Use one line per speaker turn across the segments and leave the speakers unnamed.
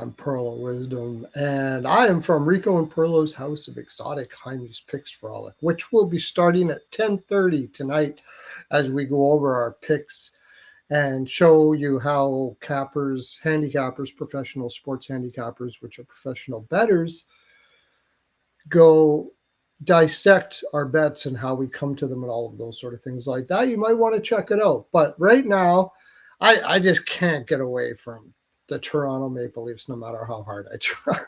I'm Pearl of Wisdom, and I am from Rico and Perlo's House of Exotic High-Use Picks Frolic, which will be starting at 10:30 tonight as we go over our picks and show you how cappers, handicappers, professional sports handicappers, which are professional bettors, go dissect our bets and how we come to them and all of those sort of things like that. You might want to check it out. But right now, I just can't get away from the Toronto Maple Leafs no matter how hard I try.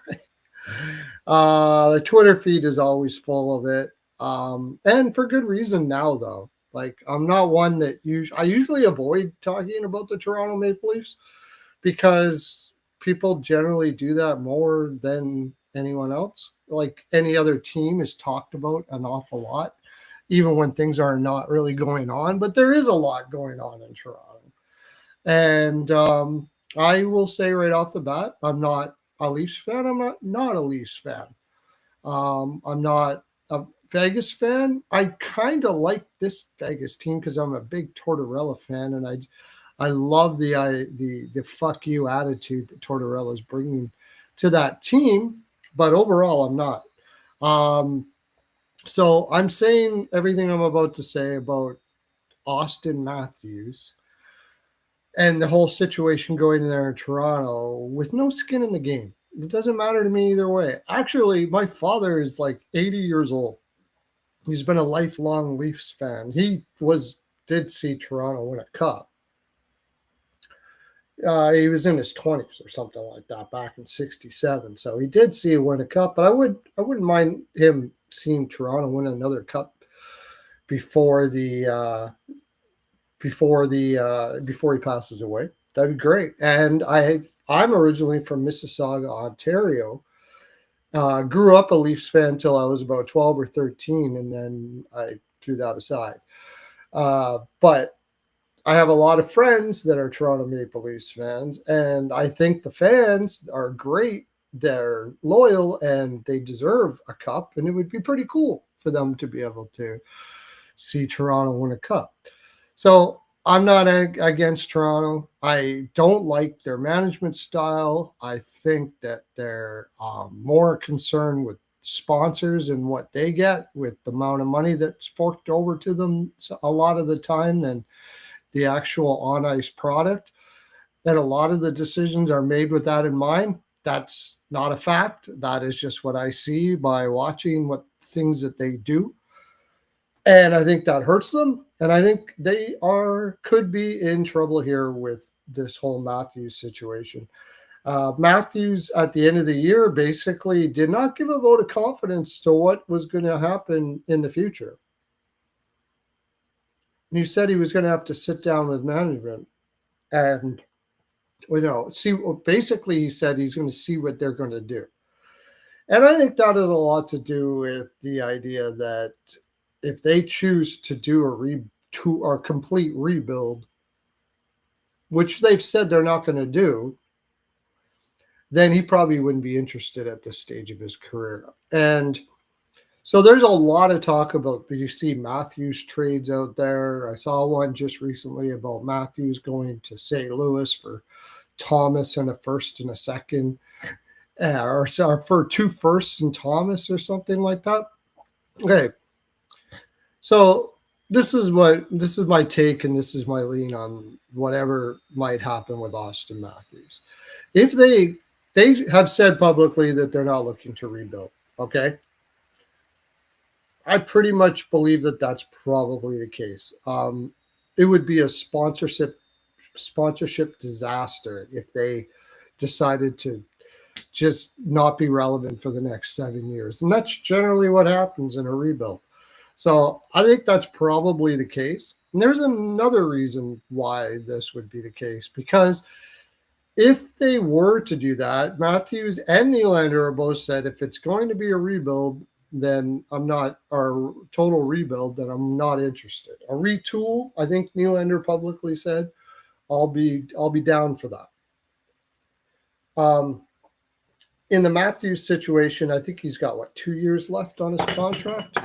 The Twitter feed is always full of it. And for good reason now, though. Like, I'm not one that I usually avoid talking about the Toronto Maple Leafs because people generally do that more than anyone else. Like any other team is talked about an awful lot, even when things are not really going on. But there is a lot going on in Toronto. And I will say right off the bat, I'm not a Leafs fan. I'm not a Leafs fan. I'm not a Vegas fan. I kind of like this Vegas team because I'm a big Tortorella fan, and I love the fuck you attitude that Tortorella is bringing to that team. But overall, I'm not. So I'm saying everything I'm about to say about Austin Matthews and the whole situation going there in Toronto with no skin in the game. It doesn't matter to me either way. Actually, my father is like 80 years old. He's been a lifelong Leafs fan. He did see Toronto win a cup. He was in his 20s or something like that back in '67. So he did see win a cup, but I wouldn't mind him seeing Toronto win another cup before he passes away. That'd be great. And I'm originally from Mississauga, Ontario. Grew up a Leafs fan until I was about 12 or 13, and then I threw that aside. But I have a lot of friends that are Toronto Maple Leafs fans, and I think the fans are great. They're loyal, and they deserve a cup, and it would be pretty cool for them to be able to see Toronto win a cup. So I'm not against Toronto. I don't like their management style. I think that they're more concerned with sponsors and what they get with the amount of money that's forked over to them a lot of the time than the actual on-ice product. And a lot of the decisions are made with that in mind. That's not a fact. That is just what I see by watching what things that they do. And I think that hurts them. And I think they could be in trouble here with this whole Matthews situation. Matthews, at the end of the year, basically did not give a vote of confidence to what was going to happen in the future. He said he was going to have to sit down with management and, see. Basically, he said he's going to see what they're going to do. And I think that has a lot to do with the idea that if they choose to do a complete rebuild, which they've said they're not going to do, then he probably wouldn't be interested at this stage of his career. And so there's a lot of talk about, you see Matthews trades out there. I saw one just recently about Matthews going to St. Louis for Thomas and a first and a second, or for 2 firsts and Thomas or something like that. Okay. So this is my take, and this is my lean on whatever might happen with Austin Matthews. If they have said publicly that they're not looking to rebuild, okay, I pretty much believe that that's probably the case. It would be a sponsorship disaster if they decided to just not be relevant for the next 7 years, and that's generally what happens in a rebuild. So I think that's probably the case. And there's another reason why this would be the case, because if they were to do that, Matthews and Nylander have both said if it's going to be a rebuild, then I'm not, or total rebuild, then I'm not interested. A retool, I think Nylander publicly said, I'll be down for that. In the Matthews situation, I think he's got 2 years left on his contract,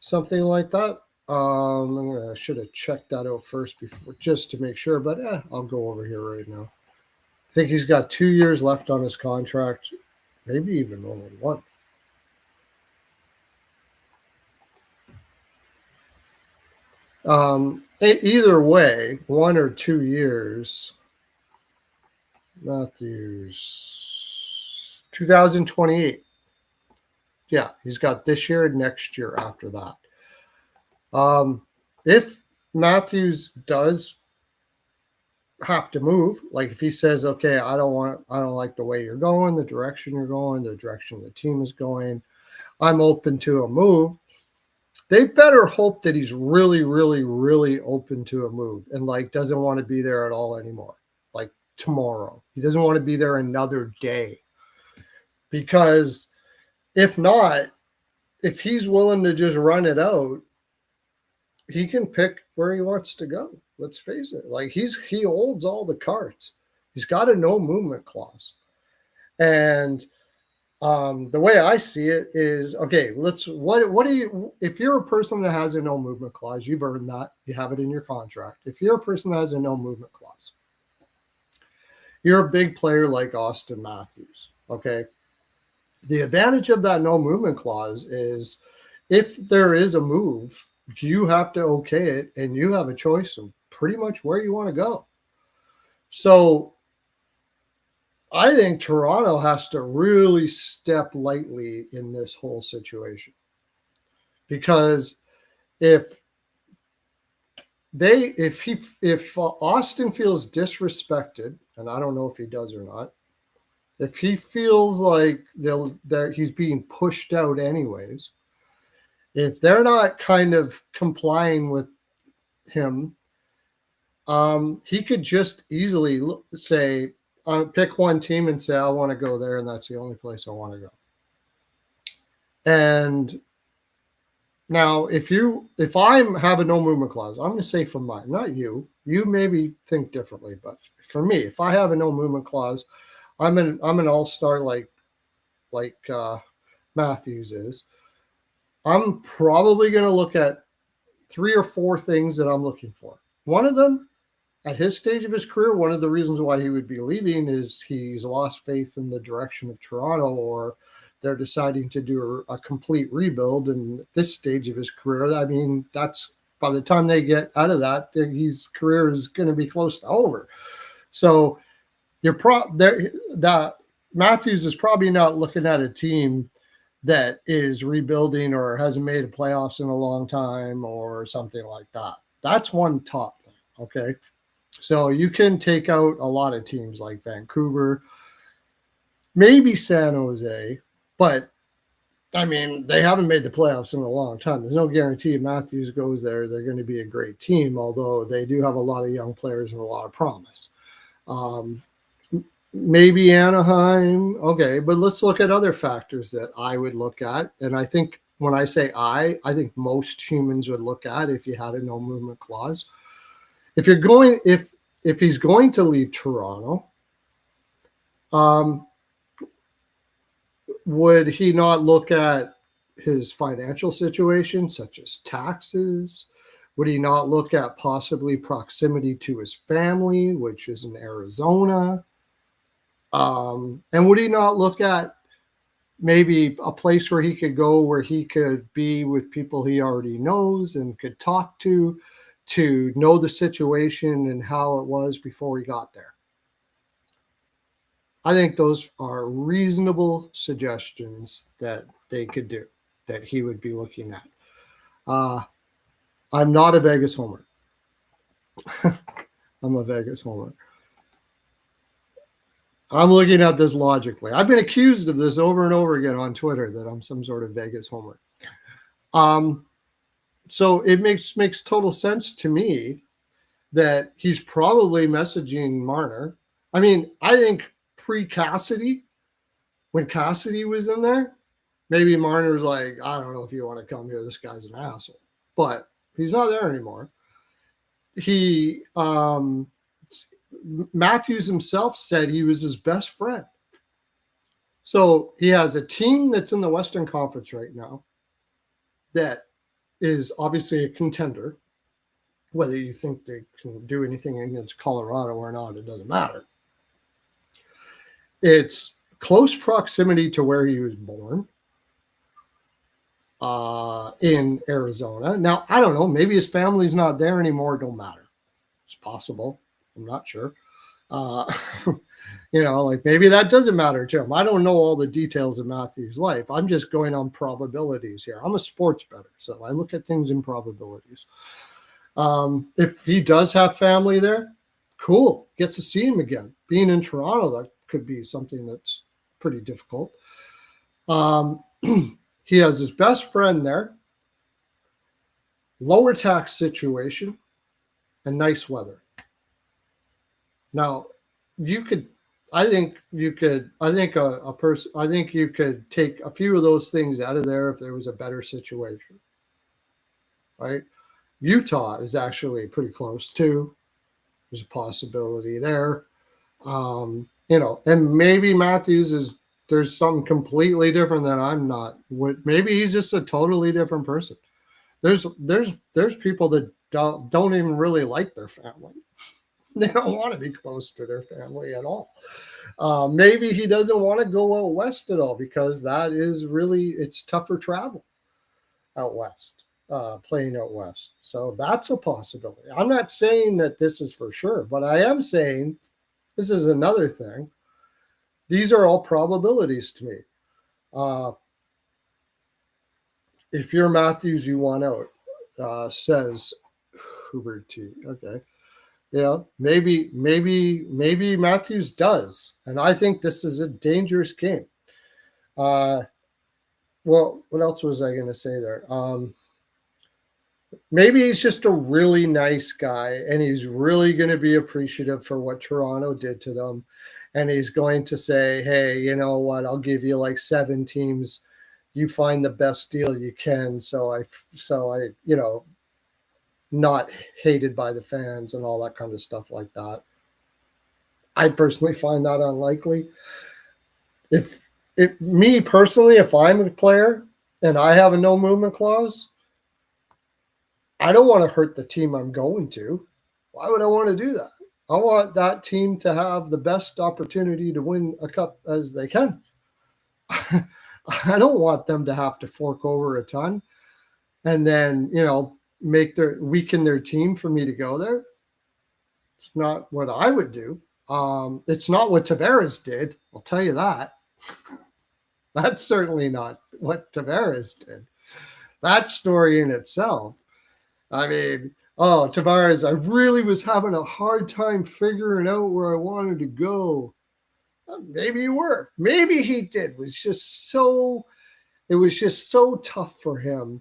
something like that. I should have checked that out first before, just to make sure, but I'll go over here right now. I think he's got 2 years left on his contract, maybe even only one. Either way, 1 or 2 years. Matthews, 2028. Yeah, he's got this year and next year after that. If Matthews does have to move, like if he says, okay, I don't like the way you're going, the direction you're going, the direction the team is going, I'm open to a move. They better hope that he's really, really, really open to a move and like doesn't want to be there at all anymore. Like tomorrow, he doesn't want to be there another day. Because if not, if he's willing to just run it out, he can pick where he wants to go. Let's face it. Like he holds all the cards. He's got a no movement clause. And the way I see it is, okay, what do you, if you're a person that has a no movement clause, you've earned that, you have it in your contract. If you're a person that has a no movement clause, you're a big player like Auston Matthews, okay? The advantage of that no movement clause is if there is a move, you have to okay it and you have a choice of pretty much where you want to go. So I think Toronto has to really step lightly in this whole situation, because if Auston feels disrespected, and I don't know if he does or not, if he feels like he's being pushed out anyways, if they're not kind of complying with him, he could just easily say, pick one team and say, I want to go there, and that's the only place I want to go. And now, if I'm have a no movement clause, I'm going to say for mine, not you. You maybe think differently, but for me, if I have a no movement clause, I'm an all-star like Matthews is. I'm probably going to look at 3 or 4 things that I'm looking for. One of them, at his stage of his career, one of the reasons why he would be leaving is he's lost faith in the direction of Toronto, or they're deciding to do a complete rebuild. And at this stage of his career, I mean, that's by the time they get out of that, his career is going to be close to over. So that Matthews is probably not looking at a team that is rebuilding or hasn't made a playoffs in a long time or something like that. That's one top thing. Okay. So you can take out a lot of teams like Vancouver, maybe San Jose, but I mean, they haven't made the playoffs in a long time. There's no guarantee if Matthews goes there, they're going to be a great team, although they do have a lot of young players and a lot of promise. Maybe Anaheim. Okay, but let's look at other factors that I would look at. And I think when I say I think most humans would look at if you had a no movement clause. If he's going to leave Toronto, would he not look at his financial situation, such as taxes? Would he not look at possibly proximity to his family, which is in Arizona? And would he not look at maybe a place where he could go, where he could be with people he already knows and could talk to know the situation and how it was before he got there? I think those are reasonable suggestions that they could do, that he would be looking at. I'm not a Vegas homer. I'm a Vegas homer. I'm looking at this logically. I've been accused of this over and over again on Twitter, that I'm some sort of Vegas homer. So it makes total sense to me that he's probably messaging Marner. I mean, I think pre-Cassidy, when Cassidy was in there, maybe Marner was like, I don't know if you want to come here. This guy's an asshole. But he's not there anymore. Matthews himself said he was his best friend. So he has a team that's in the Western Conference right now that is obviously a contender. Whether you think they can do anything against Colorado or not, it doesn't matter. It's close proximity to where he was born in Arizona. Now, I don't know. Maybe his family's not there anymore. It don't matter. It's possible. I'm not sure. Uh, like maybe that doesn't matter to him. I don't know all the details of Matthew's life. I'm just going on probabilities here. I'm a sports bettor, so I look at things in probabilities. If he does have family there, cool. Gets to see him again. Being in Toronto, that could be something that's pretty difficult. He has his best friend there, lower tax situation, and nice weather. Now, you could you could take a few of those things out of there if there was a better situation, right? Utah is actually pretty close too. There's a possibility there. And maybe Matthews there's something completely different that I'm not. Maybe he's just a totally different person. There's people that don't even really like their family. They don't want to be close to their family at all. Maybe he doesn't want to go out west at all because that is it's tougher travel out west, playing out west. So that's a possibility. I'm not saying that this is for sure, but I am saying this is another thing. These are all probabilities to me. If you're Matthews, you want out, says Hubert T. Okay. Yeah, maybe Matthews does. And I think this is a dangerous game. Well, what else was I going to say there? Maybe he's just a really nice guy and he's really going to be appreciative for what Toronto did to them. And he's going to say, hey, you know what? I'll give you like 7 teams. You find the best deal you can. So I not hated by the fans and all that kind of stuff like that. I personally find that unlikely. If I'm a player and I have a no movement clause, I don't want to hurt the team I'm going to. Why would I want to do that? I want that team to have the best opportunity to win a cup as they can. I don't want them to have to fork over a ton and then, weaken their team for me to go there. It's not what I would do. It's not what Tavares did. I'll tell you that. That's certainly not what Tavares did. That story in itself. I mean, Tavares, I really was having a hard time figuring out where I wanted to go. Maybe you were. Maybe he did. It was just so tough for him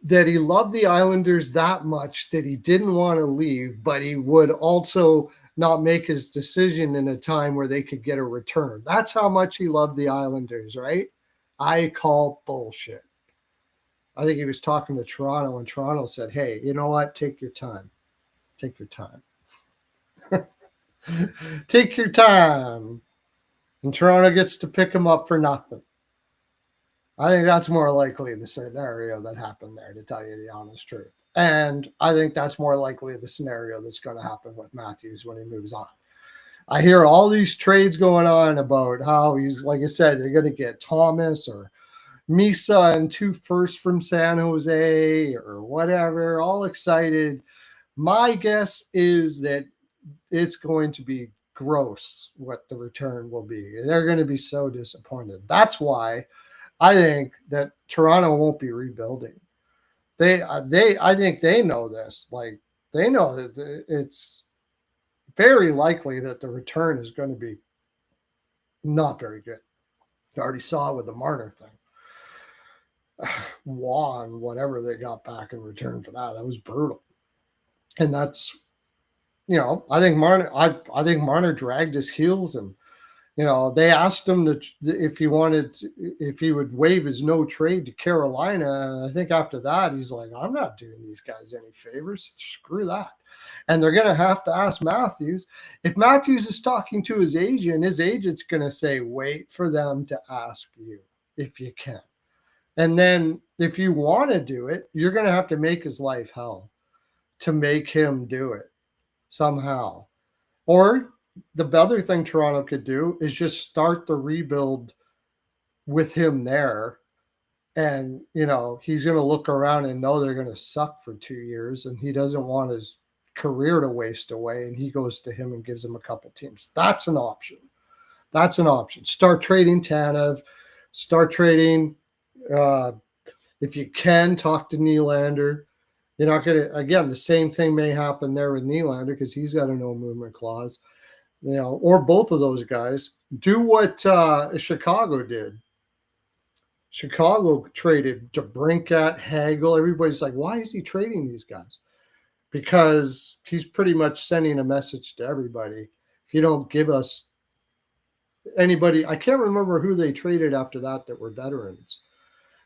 that he loved the Islanders that much that he didn't want to leave, but he would also not make his decision in a time where they could get a return. That's how much he loved the Islanders, right? I call bullshit. I think he was talking to Toronto, and Toronto said, hey, you know what? Take your time. Take your time. Take your time. And Toronto gets to pick him up for nothing. I think that's more likely the scenario that happened there, to tell you the honest truth. And I think that's more likely the scenario that's going to happen with Matthews when he moves on. I hear all these trades going on about how he's, like I said, they're going to get Thomas or Misa and 2 firsts from San Jose or whatever, all excited. My guess is that it's going to be gross what the return will be. They're going to be so disappointed. That's why I think that Toronto won't be rebuilding. I think they know this. Like, they know that it's very likely that the return is going to be not very good. You already saw it with the Marner thing. Juan, whatever they got back in return for that was brutal. And that's, I think Marner dragged his heels, and they asked him if he would waive his no trade to Carolina. I think after that, he's like, I'm not doing these guys any favors. Screw that. And they're going to have to ask Matthews. If Matthews is talking to his agent's going to say, wait for them to ask you if you can. And then if you want to do it, you're going to have to make his life hell to make him do it somehow. Or the other thing Toronto could do is just start the rebuild with him there. And, he's going to look around and know they're going to suck for 2 years, and he doesn't want his career to waste away. And he goes to him and gives him a couple teams. That's an option. Start trading Tanev. Start trading. If you can, talk to Nylander. You're not going to, again, the same thing may happen there with Nylander because he's got a no movement clause, or both of those guys. Do what Chicago did. Chicago traded DeBrincat, Hagel. Everybody's like, why is he trading these guys? Because he's pretty much sending a message to everybody. If you don't give us anybody, I can't remember who they traded after that were veterans.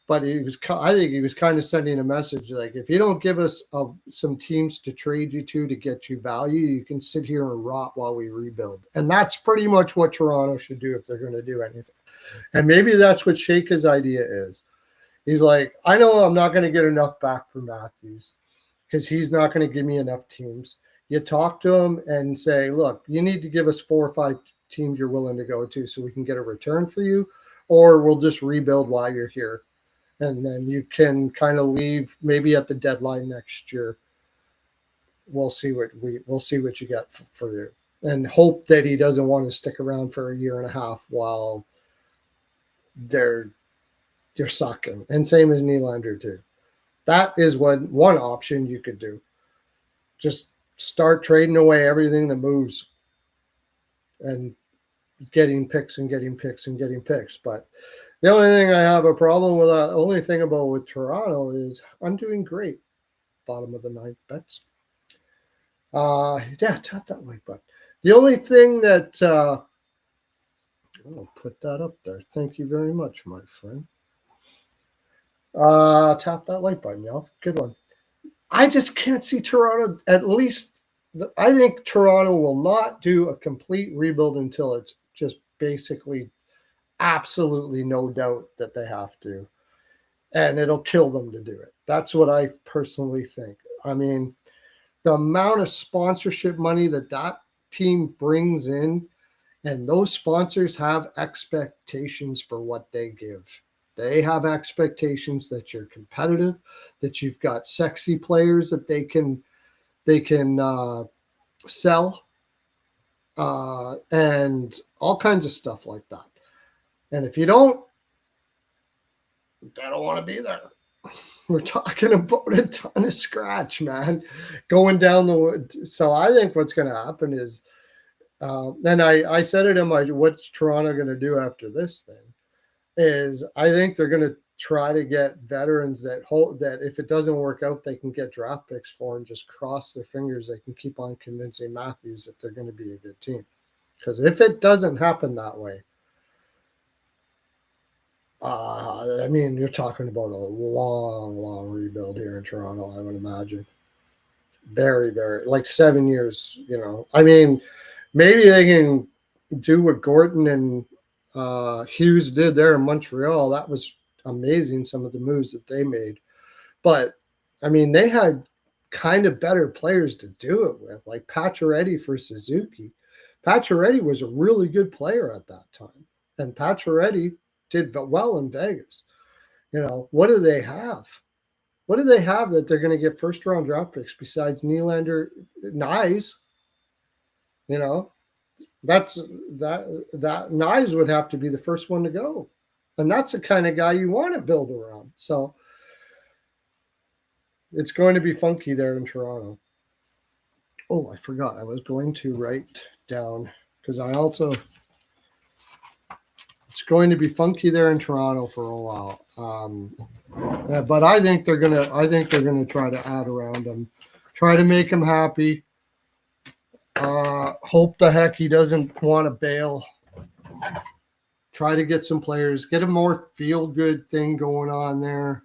But I think he was kind of sending a message like, if you don't give us some teams to trade you to get you value, you can sit here and rot while we rebuild. And that's pretty much what Toronto should do if they're going to do anything. And maybe that's what Sheika's idea is. He's like, I know I'm not going to get enough back from Matthews because he's not going to give me enough teams. You talk to him and say, look, you need to give us 4 or 5 teams you're willing to go to so we can get a return for you, or we'll just rebuild while you're here. And then you can kind of leave maybe at the deadline next year. We'll see what you get for you, and hope that he doesn't want to stick around for a year and a half while you're sucking. And same as Nylander too. That is one option you could do. Just start trading away everything that moves and getting picks and getting picks and getting picks. But the only thing I have a problem with, the only thing about with Toronto is I'm doing great. Bottom of the ninth bets. Tap that like button. The only thing that I'll put that up there. Thank you very much, my friend. Tap that like button, y'all. Good one. I just can't see Toronto. At least I think Toronto will not do a complete rebuild until it's just basically absolutely no doubt that they have to, and it'll kill them to do it. That's what I personally think. I mean, the amount of sponsorship money that team brings in, and those sponsors have expectations for what they give. They have expectations that you're competitive, that you've got sexy players that they can sell, and all kinds of stuff like that. And if you don't, they don't want to be there. We're talking about a ton of scratch, man, going down the wood. So I think what's going to happen is, and I said it in my, what's Toronto going to do after this thing, is I think they're going to try to get veterans that if it doesn't work out, they can get draft picks for, and just cross their fingers they can keep on convincing Matthews that they're going to be a good team. Because if it doesn't happen that way, I mean, you're talking about a long, long rebuild here in Toronto, I would imagine. Very, very, like 7 years, I mean, maybe they can do what Gorton and Hughes did there in Montreal. That was amazing, some of the moves that they made. But, I mean, they had kind of better players to do it with, like Pacioretty for Suzuki. Pacioretty was a really good player at that time. And Pacioretty did well in Vegas. What do they have? What do they have that they're going to get first-round draft picks besides Nylander, Nyes? That Nyes would have to be the first one to go, and that's the kind of guy you want to build around. So it's going to be funky there in Toronto. Oh, I forgot. I was going to write down because I also. It's going to be funky there in Toronto for a while, but I think they're gonna try to add around him, try to make him happy. Hope the heck he doesn't want to bail. Try to get some players, get a more feel good thing going on there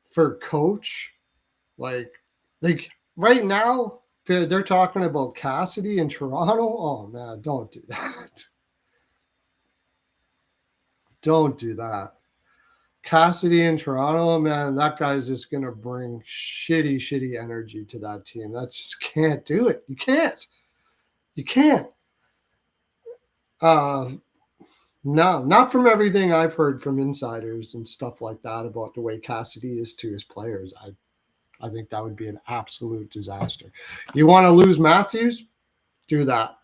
for coach. Like right now, they're talking about Cassidy in Toronto. Oh man, don't do that. Don't do that. Cassidy in Toronto, man, that guy's just going to bring shitty energy to that team. That just can't do it. You can't. No, not from everything I've heard from insiders and stuff like that about the way Cassidy is to his players. I think that would be an absolute disaster. You want to lose Matthews? Do that.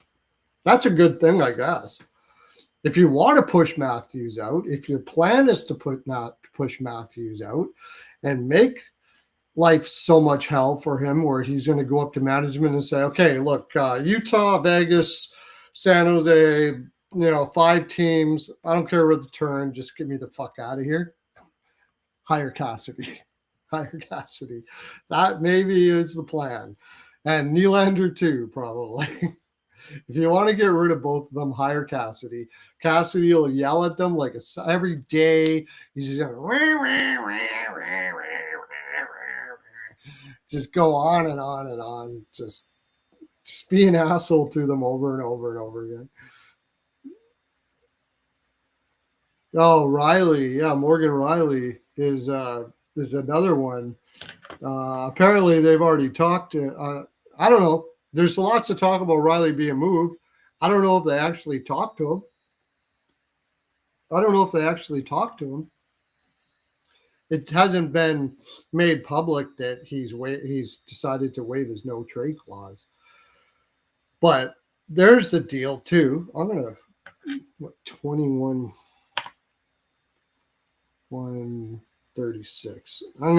That's a good thing, I guess. If you want to push Matthews out, if your plan is to push Matthews out and make life so much hell for him where he's going to go up to management and say, okay, look, Utah, Vegas, San Jose, 5 teams. I don't care what the turn. Just get me the fuck out of here. Hire Cassidy. Hire Cassidy. That maybe is the plan. And Nylander too, probably. If you want to get rid of both of them, hire Cassidy. Cassidy will yell at them like every day. He's just go on and on and on. Just be an asshole to them over and over and over again. Oh, Riley. Yeah, Morgan Riley is another one. Apparently, they've already talked to. I don't know. There's lots of talk about Riley being moved. I don't know if they actually talked to him. It hasn't been made public that he's decided to waive his no trade clause. But there's the deal too. I'm gonna 21 136. I'm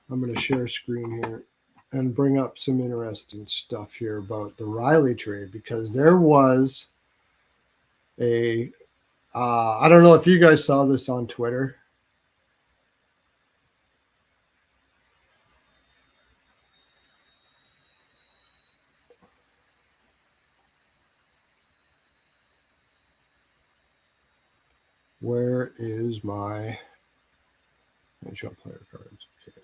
gonna share screen here and bring up some interesting stuff here about the Riley trade, because there was a I don't know if you guys saw this on Twitter. Where is my NHL player cards? Okay.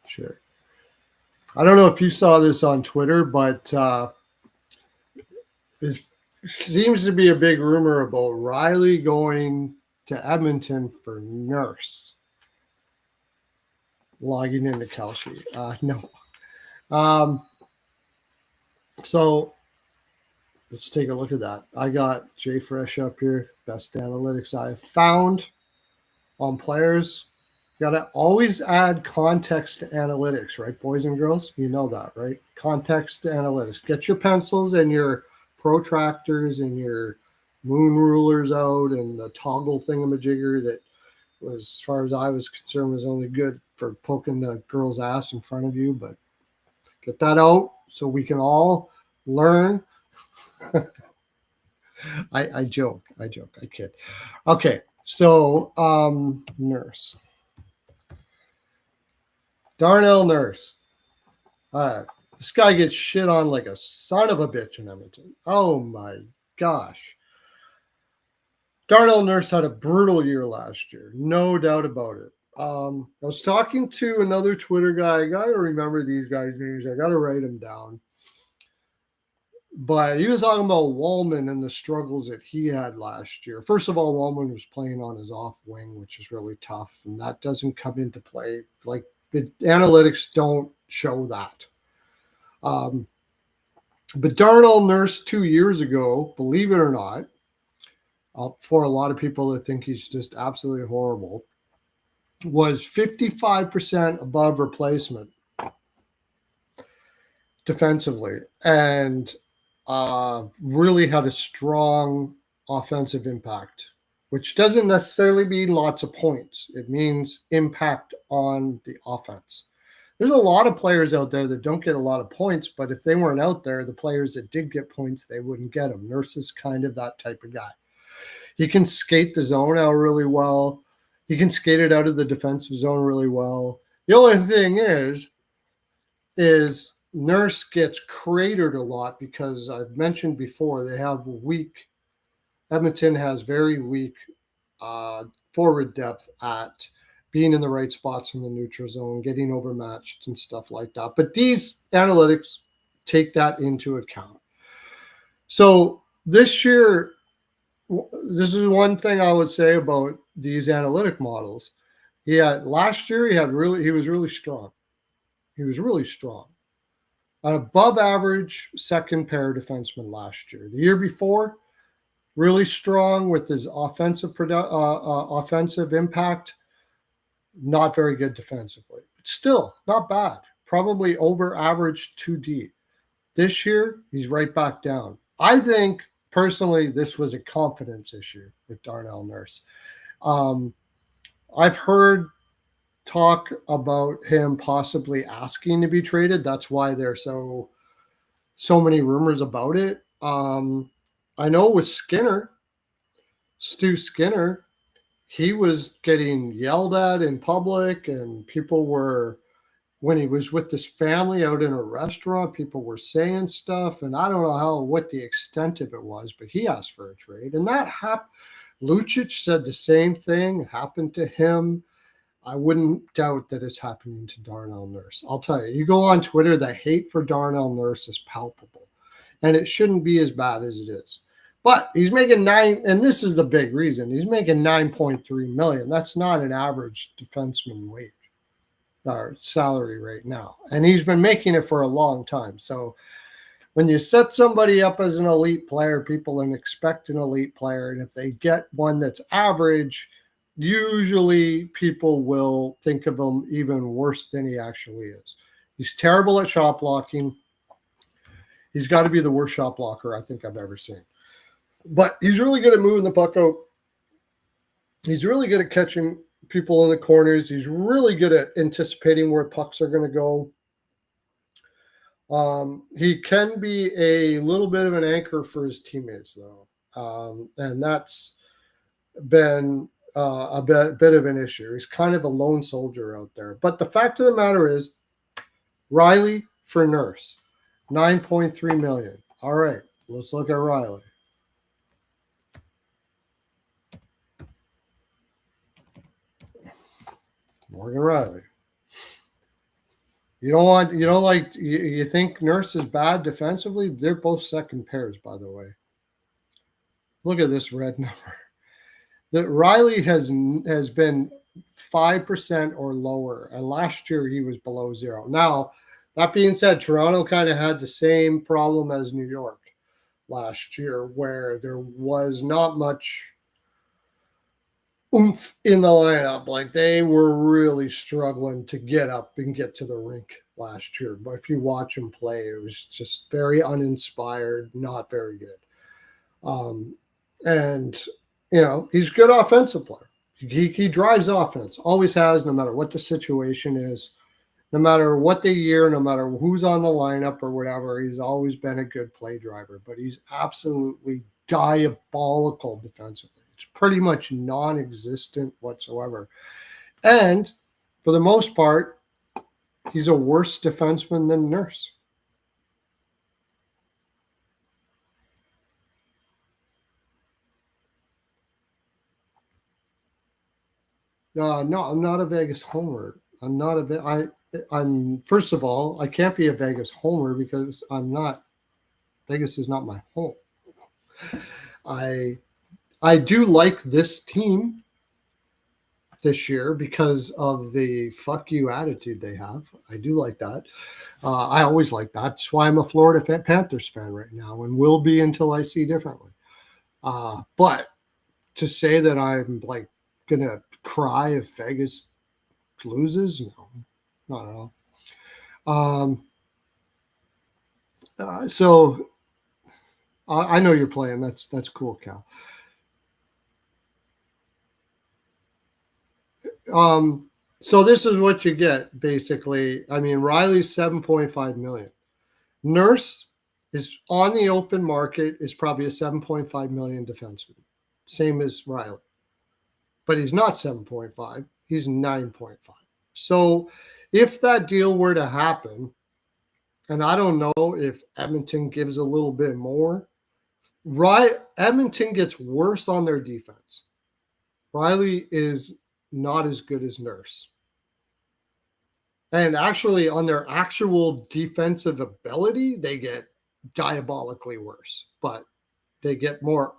Sure. I don't know if you saw this on Twitter, but it seems to be a big rumor about Riley going to Edmonton for Nurse. Logging into Kelsey. No. So let's take a look at that. I got JFresh up here. Best analytics I have found on players. Got to always add context to analytics, right, boys and girls? You know that, right? Context to analytics. Get your pencils and your protractors and your moon rulers out and the toggle thingamajigger that was, as far as I was concerned, was only good for poking the girl's ass in front of you. But get that out so we can all learn. I joke, I kid. Okay, so Nurse. Darnell Nurse. This guy gets shit on like a son of a bitch in Edmonton. Oh my gosh. Darnell Nurse had a brutal year last year, no doubt about it. I was talking to another Twitter guy. I got to remember these guys' names. I got to write them down. But he was talking about Wallman and the struggles that he had last year. First of all, Wallman was playing on his off wing, which is really tough, and that doesn't come into play. Like, the analytics don't show that. But Darnell Nurse 2 years ago, believe it or not, for a lot of people that think he's just absolutely horrible, was 55% above replacement defensively, and really had a strong offensive impact, which doesn't necessarily mean lots of points. It means impact on the offense. There's a lot of players out there that don't get a lot of points, but if they weren't out there, the players that did get points, they wouldn't get them. Nurse is kind of that type of guy. He can skate the zone out really well. He can skate it out of the defensive zone really well. The only thing is Nurse gets cratered a lot because I've mentioned before they have Edmonton has very weak forward depth at being in the right spots in the neutral zone, getting overmatched and stuff like that. But these analytics take that into account. So this year, this is one thing I would say about these analytic models. Last year he was really strong. He was really strong. an above average second pair defenseman last year. The year before, really strong with his offensive impact. Not very good defensively, but still not bad. Probably over average 2D. This year, he's right back down. I think personally, this was a confidence issue with Darnell Nurse. I've heard talk about him possibly asking to be traded. That's why there's so many rumors about it. I know with Stu Skinner, he was getting yelled at in public, and people were, when he was with his family out in a restaurant, people were saying stuff, and I don't know what the extent of it was, but he asked for a trade, and that happened. Lucic said the same thing happened to him. I wouldn't doubt that it's happening to Darnell Nurse. I'll tell you, you go on Twitter, the hate for Darnell Nurse is palpable, and it shouldn't be as bad as it is. But he's making and this is the big reason, he's making $9.3 million. That's not an average defenseman wage or salary right now. And he's been making it for a long time. So when you set somebody up as an elite player, people expect an elite player. And if they get one that's average, usually people will think of him even worse than he actually is. He's terrible at shot blocking. He's got to be the worst shot blocker I think I've ever seen. But he's really good at moving the puck out. He's really good at catching people in the corners. He's really good at anticipating where pucks are going to go. He can be a little bit of an anchor for his teammates, though. And that's been a bit of an issue. He's kind of a lone soldier out there. But the fact of the matter is, Riley for Nurse, $9.3 million. All right, let's look at Riley. Morgan Riley. You think Nurse is bad defensively? They're both second pairs, by the way. Look at this red number. That Riley has been 5% or lower, and last year he was below 0. Now, that being said, Toronto kind of had the same problem as New York last year, where there was not much oomph in the lineup. Like, they were really struggling to get up and get to the rink last year. But if you watch them play, it was just very uninspired, not very good. And he's a good offensive player. He drives offense, always has, no matter what the situation is, no matter what the year, no matter who's on the lineup or whatever. He's always been a good play driver, but he's absolutely diabolical defensively. It's pretty much non-existent whatsoever. And for the most part, he's a worse defenseman than Nurse. No, I'm not a Vegas homer. I'm first of all, I can't be a Vegas homer because Vegas is not my home. I do like this team this year because of the fuck you attitude they have. I do like that. I always like that. That's why I'm a Florida Panthers fan right now, and will be until I see differently. But to say that I'm like gonna cry if Vegas loses, no, not at all. So I know you're playing. That's cool, Cal. So this is what you get, basically. I mean, Riley's $7.5 million. Nurse is on the open market, is probably a $7.5 million defenseman. Same as Riley. But he's not 7.5, he's 9.5. So if that deal were to happen, and I don't know if Edmonton gives a little bit more, Edmonton gets worse on their defense. Riley is not as good as Nurse. And actually, on their actual defensive ability, they get diabolically worse. But they get more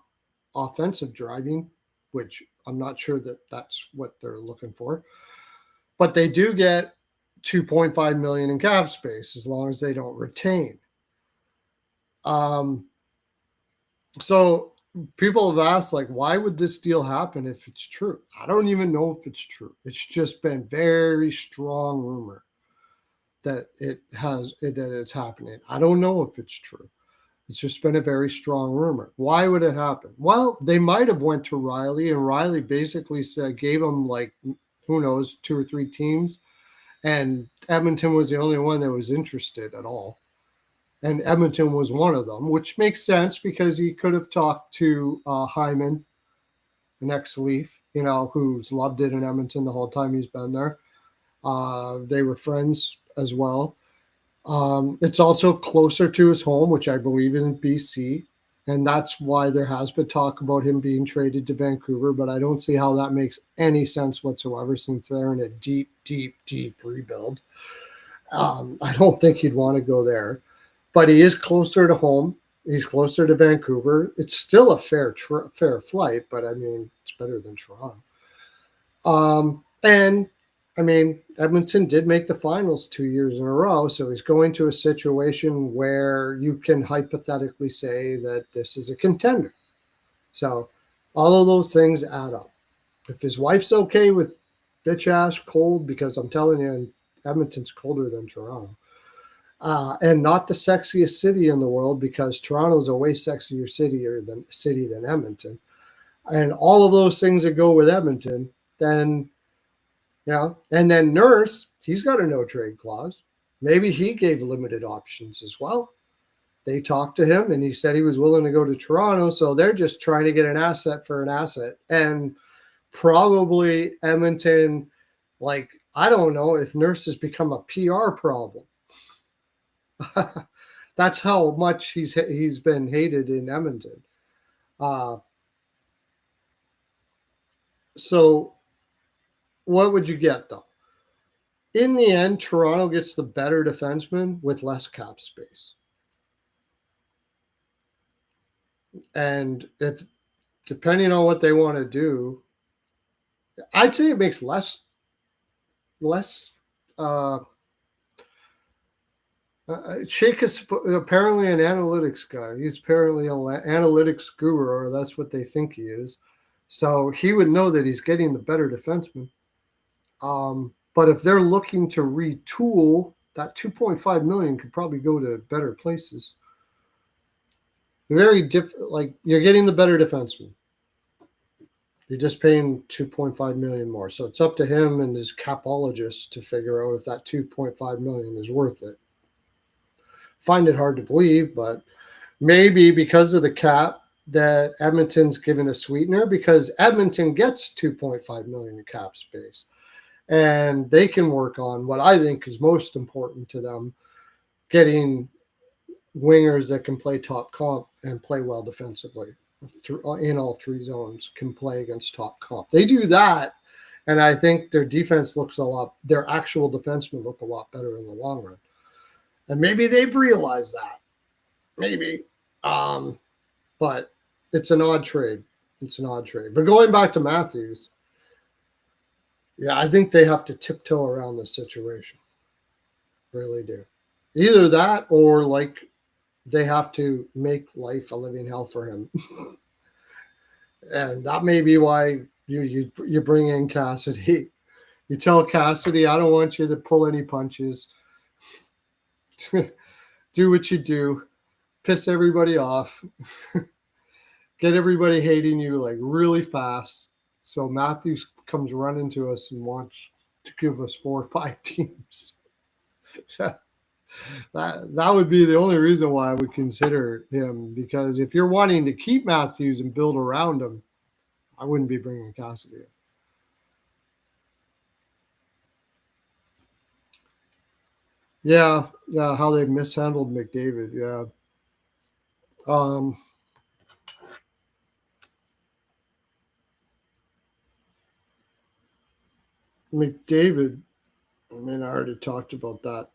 offensive driving, which I'm not sure that that's what they're looking for. But they do get $2.5 million in cap space as long as they don't retain. So people have asked, like, why would this deal happen if it's true? I don't even know if it's true. It's just been very strong rumor that it's happening. I don't know if it's true. It's just been a very strong rumor. Why would it happen? Well, they might have went to Riley, and Riley basically gave them, like, who knows, 2 or 3 teams, and Edmonton was the only one that was interested at all. And Edmonton was one of them, which makes sense because he could have talked to Hyman, an ex-Leaf, who's loved it in Edmonton the whole time he's been there. They were friends as well. It's also closer to his home, which I believe is in BC. And that's why there has been talk about him being traded to Vancouver. But I don't see how that makes any sense whatsoever since they're in a deep, deep, deep rebuild. I don't think he'd want to go there. But he is closer to home. He's closer to Vancouver. It's still a fair flight, but I mean, it's better than Toronto. And I mean, Edmonton did make the finals 2 years in a row, so he's going to a situation where you can hypothetically say that this is a contender. So all of those things add up. If his wife's okay with bitch ass cold, because I'm telling you, Edmonton's colder than Toronto. And not the sexiest city in the world, because Toronto's a way sexier city than Edmonton. And all of those things that go with Edmonton, then, and then Nurse, he's got a no trade clause. Maybe he gave limited options as well. They talked to him and he said he was willing to go to Toronto. So they're just trying to get an asset for an asset. And probably Edmonton, like, I don't know if Nurse has become a PR problem. That's how much he's been hated in Edmonton. So what would you get, though? In the end, Toronto gets the better defenseman with less cap space. And if, depending on what they want to do, I'd say it makes less Shake is apparently an analytics guy. He's apparently an analytics guru, or that's what they think he is. So he would know that he's getting the better defenseman. But if they're looking to retool, that $2.5 million could probably go to better places. Very different. Like, you're getting the better defenseman. You're just paying $2.5 million more. So it's up to him and his capologist to figure out if that $2.5 million is worth it. Find it hard to believe, but maybe because of the cap that Edmonton's given a sweetener, because Edmonton gets $2.5 million in cap space, and they can work on what I think is most important to them, getting wingers that can play top comp and play well defensively in all 3 zones, can play against top comp. They do that, and I think their defense their actual defensemen look a lot better in the long run. And maybe they've realized that. Maybe. But it's an odd trade. But going back to Matthews, yeah, I think they have to tiptoe around this situation. Really do. Either that or, like, they have to make life a living hell for him. And that may be why you bring in Cassidy. You tell Cassidy, I don't want you to pull any punches. Do what you do, piss everybody off, get everybody hating you like really fast. So Matthews comes running to us and wants to give us 4 or 5 teams. that would be the only reason why I would consider him, because if you're wanting to keep Matthews and build around him, I wouldn't be bringing Cassidy in. Yeah, how they mishandled McDavid. Yeah. McDavid, I mean, I already talked about that.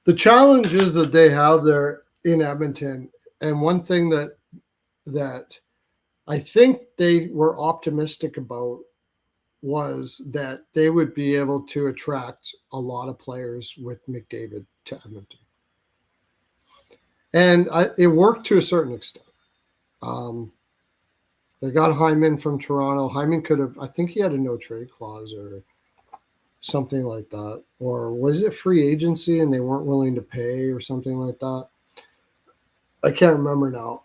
The challenges that they have there in Edmonton, and one thing that I think they were optimistic about was that they would be able to attract a lot of players with McDavid to Edmonton. And it worked to a certain extent. They got Hyman from Toronto. Hyman could have, I think he had a no trade clause or something like that. Or was it free agency and they weren't willing to pay or something like that? I can't remember now.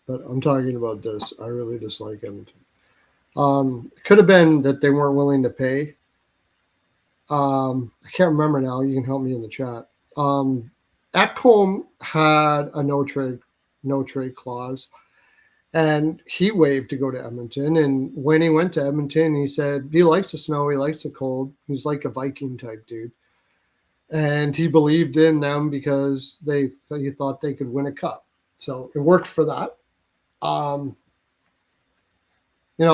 But I'm talking about this. I really dislike Edmonton. It could have been that they weren't willing to pay. I can't remember now. You can help me in the chat. Ekholm had a no trade clause, and he waived to go to Edmonton. And when he went to Edmonton, he said he likes the snow, he likes the cold. He's like a Viking type dude, and he believed in them because he thought they could win a cup. So it worked for that.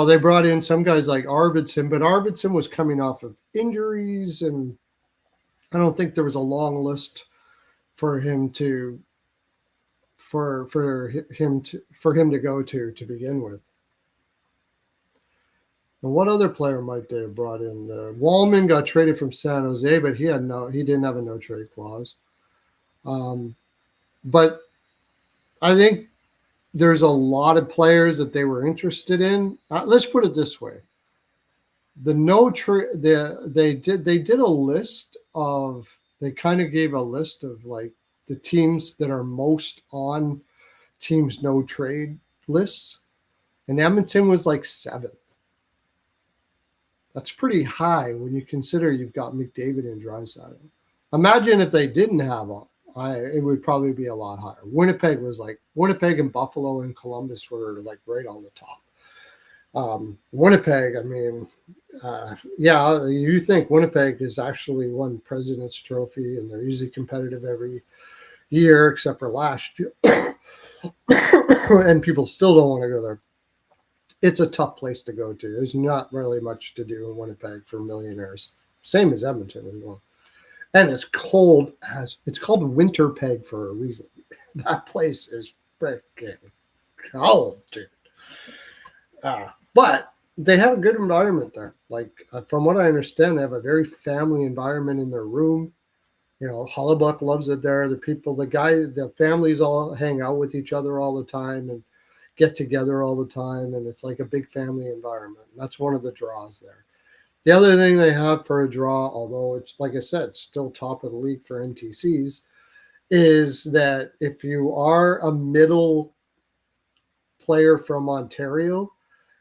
They brought in some guys like Arvidsson, but Arvidsson was coming off of injuries, and I don't think there was a long list for him to go to begin with. And what other player might they have brought in? Wallman got traded from San Jose, but he didn't have a no trade clause. But I think there's a lot of players that they were interested in. Let's put it this way: they did a list of. They kind of gave a list of like the teams that are most on teams no trade lists, and Edmonton was like 7th. That's pretty high when you consider you've got McDavid and Draisaitl. Imagine if they didn't have them. It would probably be a lot higher. Winnipeg and Buffalo and Columbus were like right on the top. Winnipeg, I mean, you think Winnipeg has actually won President's Trophy and they're usually competitive every year except for last year. And people still don't want to go there. It's a tough place to go to. There's not really much to do in Winnipeg for millionaires. Same as Edmonton as well. And it's cold. It's called Winterpeg for a reason. That place is freaking cold, dude. But they have a good environment there. Like, from what I understand, they have a very family environment in their room. Hollebuck loves it there. The families all hang out with each other all the time and get together all the time. And it's like a big family environment. That's one of the draws there. The other thing they have for a draw, although it's, like I said, still top of the league for NTCs, is that if you are a middle player from Ontario,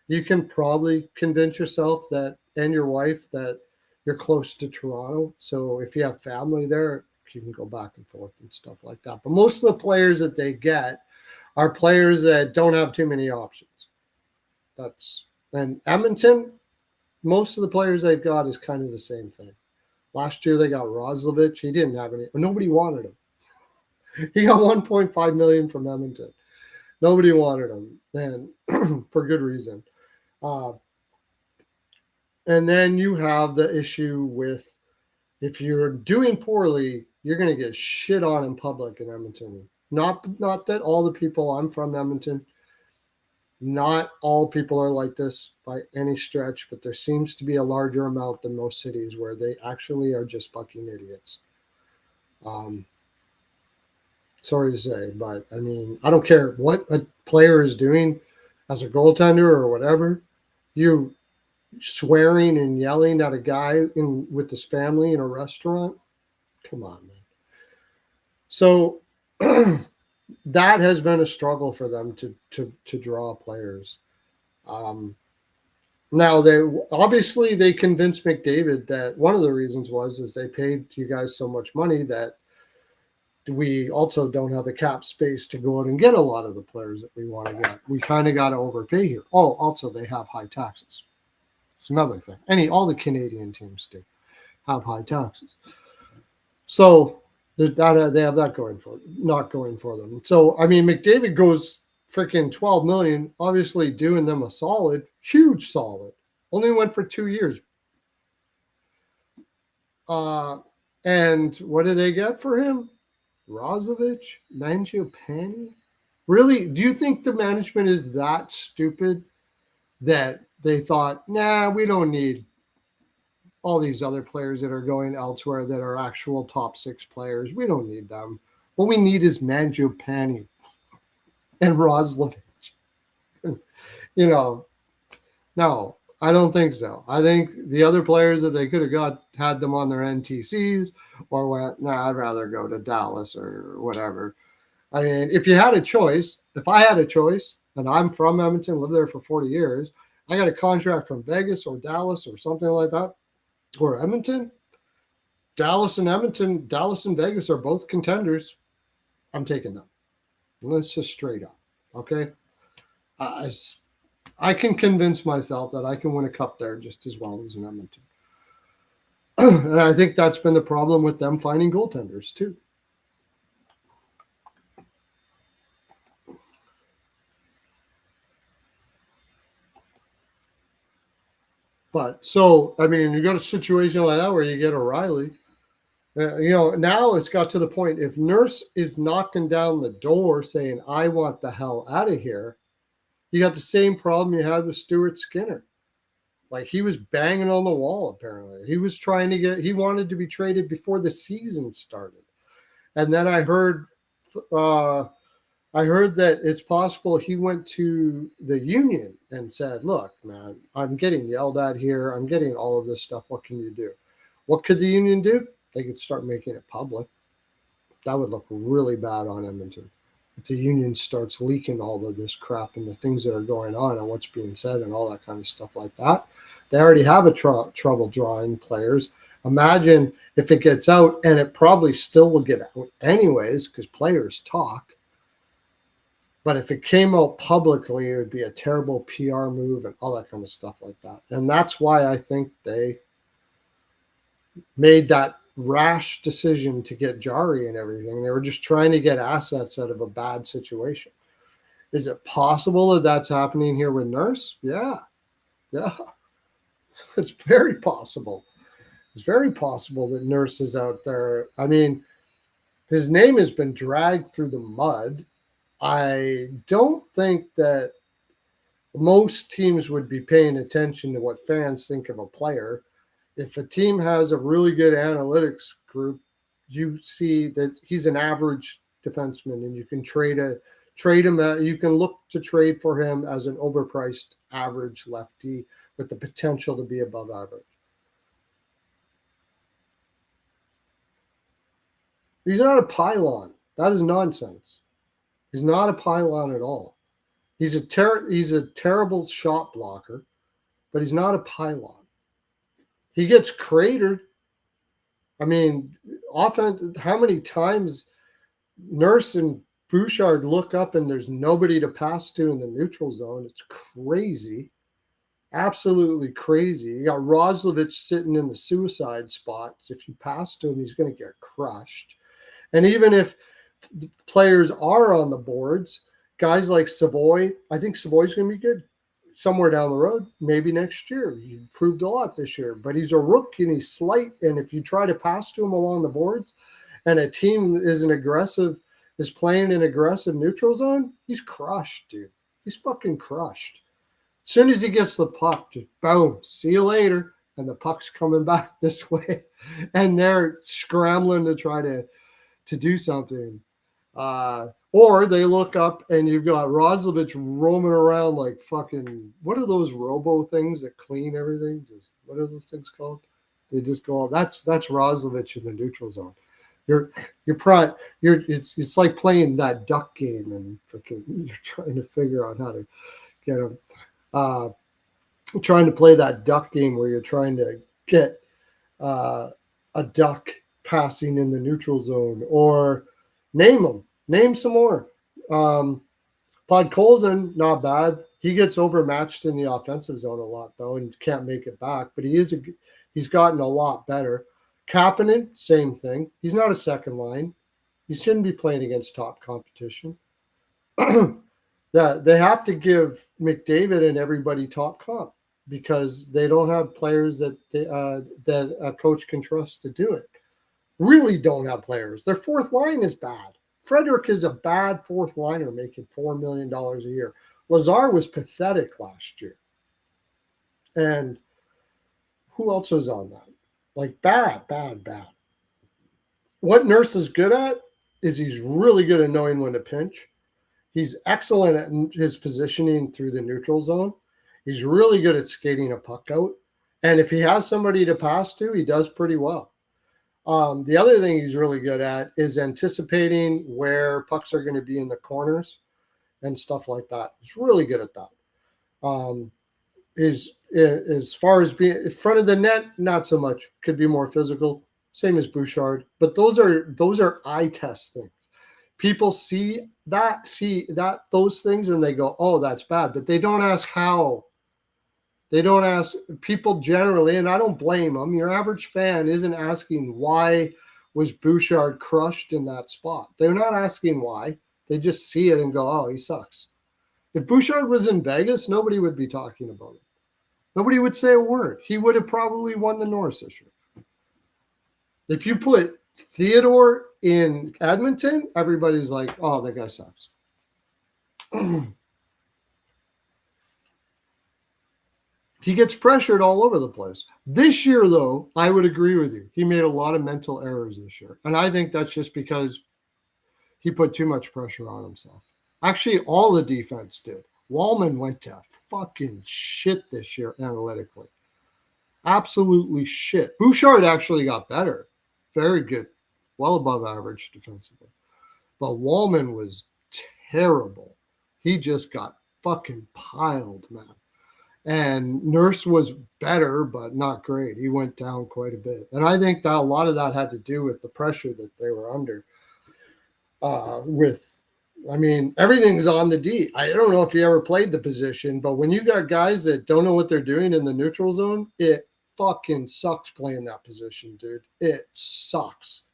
you can probably convince yourself that, and your wife, that you're close to Toronto. So if you have family there, you can go back and forth and stuff like that. But most of the players that they get are players that don't have too many options. And Edmonton, most of the players they've got is kind of the same thing. Last year they got Roslovic. He didn't have any. Nobody wanted him. He got $1.5 million from Edmonton. Nobody wanted him, and for good reason. And then you have the issue with, if you're doing poorly, you're going to get shit on in public in Edmonton. Not that all the people, I'm from Edmonton. Not all people are like this by any stretch, but there seems to be a larger amount than most cities where they actually are just fucking idiots. Sorry to say, but I mean, I don't care what a player is doing as a goaltender or whatever. You swearing and yelling at a guy with his family in a restaurant. Come on, man. So that has been a struggle for them to draw players. Now they convinced McDavid that one of the reasons is they paid you guys so much money that we also don't have the cap space to go out and get a lot of the players that we want to get. We kind of got to overpay here. Oh, also they have high taxes. It's another thing. All the Canadian teams do have high taxes. So they have that not going for them. So, I mean, McDavid goes freaking $12 million, obviously doing them a solid, huge solid. Only went for 2 years. And what did they get for him? Roslovic, Mangiapane? Really? Do you think the management is that stupid that they thought, nah, we don't need all these other players that are going elsewhere that are actual top 6 players. We don't need them. What we need is Mangiapane and Roslovic. You know, no, I don't think so. I think the other players that they could have got had them on their NTCs or went, nah, I'd rather go to Dallas or whatever. I mean, if you had a choice, if I had a choice, and I'm from Edmonton, lived there for 40 years, I got a contract from Vegas or Dallas or something like that, or Edmonton. Dallas and Edmonton, Dallas and Vegas are both contenders. I'm taking them. Let's just straight up, okay? I can convince myself that I can win a cup there just as well as in Edmonton. And I think that's been the problem with them finding goaltenders too. But so, I mean, you got a situation like that where you get O'Reilly. Now it's got to the point if Nurse is knocking down the door saying, I want the hell out of here, you got the same problem you had with Stuart Skinner. Like he was banging on the wall, apparently. He wanted to be traded before the season started. And then I heard that it's possible he went to the union and said, look, man, I'm getting yelled at here. I'm getting all of this stuff. What can you do? What could the union do? They could start making it public. That would look really bad on Edmonton. If the union starts leaking all of this crap and the things that are going on and what's being said and all that kind of stuff like that. They already have a trouble drawing players. Imagine if it gets out, and it probably still will get out anyways because players talk. But if it came out publicly, it would be a terrible PR move and all that kind of stuff like that. And that's why I think they made that rash decision to get Jarry and everything. They were just trying to get assets out of a bad situation. Is it possible that that's happening here with Nurse? Yeah. It's very possible. It's very possible that Nurse is out there. I mean, his name has been dragged through the mud. I don't think that most teams would be paying attention to what fans think of a player. If a team has a really good analytics group, you see that he's an average defenseman, and you can trade him. You can look to trade for him as an overpriced average lefty with the potential to be above average. He's not a pylon. That is nonsense. He's not a pylon at all. He's a terrible shot blocker, but he's not a pylon. He gets cratered. I mean, often, how many times Nurse and Bouchard look up and there's nobody to pass to in the neutral zone? It's crazy. Absolutely crazy. You got Roslovic sitting in the suicide spots. If you pass to him, he's going to get crushed. And even if the players are on the boards, guys like Savoy, I think Savoy's going to be good somewhere down the road, maybe next year. He proved a lot this year, but he's a rookie and he's slight. And if you try to pass to him along the boards and a team is playing an aggressive neutral zone, he's crushed, dude. He's fucking crushed. As soon as he gets the puck, just boom, see you later. And the puck's coming back this way. And they're scrambling to try to do something. Or they look up and you've got Roslovic roaming around like fucking, what are those robo things that clean everything? What are those things called? They just go, that's Roslovic in the neutral zone. It's like playing that duck game and freaking you're trying to figure out how to get them. Trying to play that duck game where you're trying to get a duck passing in the neutral zone, or name some more. Podkolzin, not bad. He gets overmatched in the offensive zone a lot though, and can't make it back. But he's gotten a lot better. Kapanen, same thing. He's not a second line. He shouldn't be playing against top competition. They have to give McDavid and everybody top comp because they don't have players that a coach can trust to do it. Really don't have players. Their fourth line is bad. Frederick is a bad fourth liner making $4 million a year. Lazar was pathetic last year. And who else was on that? Like bad, bad, bad. What Nurse is good at is he's really good at knowing when to pinch. He's excellent at his positioning through the neutral zone. He's really good at skating a puck out. And if he has somebody to pass to, he does pretty well. The other thing he's really good at is anticipating where pucks are going to be in the corners and stuff like that. He's really good at that. As far as being in front of the net, not so much. Could be more physical, same as Bouchard. But those are eye test things. People see those things and they go, "Oh, that's bad," but they don't ask how. They don't ask people generally, and I don't blame them. Your average fan isn't asking why was Bouchard crushed in that spot. They're not asking why. They just see it and go, "Oh, he sucks." If Bouchard was in Vegas, nobody would be talking about it. Nobody would say a word. He would have probably won the Norris this year. If you put Theodore in Edmonton, everybody's like, "Oh, that guy sucks." He gets pressured all over the place. This year, though, I would agree with you. He made a lot of mental errors this year. And I think that's just because he put too much pressure on himself. Actually, all the defense did. Wallman went to fucking shit this year analytically. Absolutely shit. Bouchard actually got better. Very good. Well above average defensively. But Wallman was terrible. He just got fucking piled, man. And Nurse was better, but not great. He went down quite a bit. And I think that a lot of that had to do with the pressure that they were under. Everything's on the D. I don't know if you ever played the position, but when you got guys that don't know what they're doing in the neutral zone, it fucking sucks playing that position, dude. It sucks.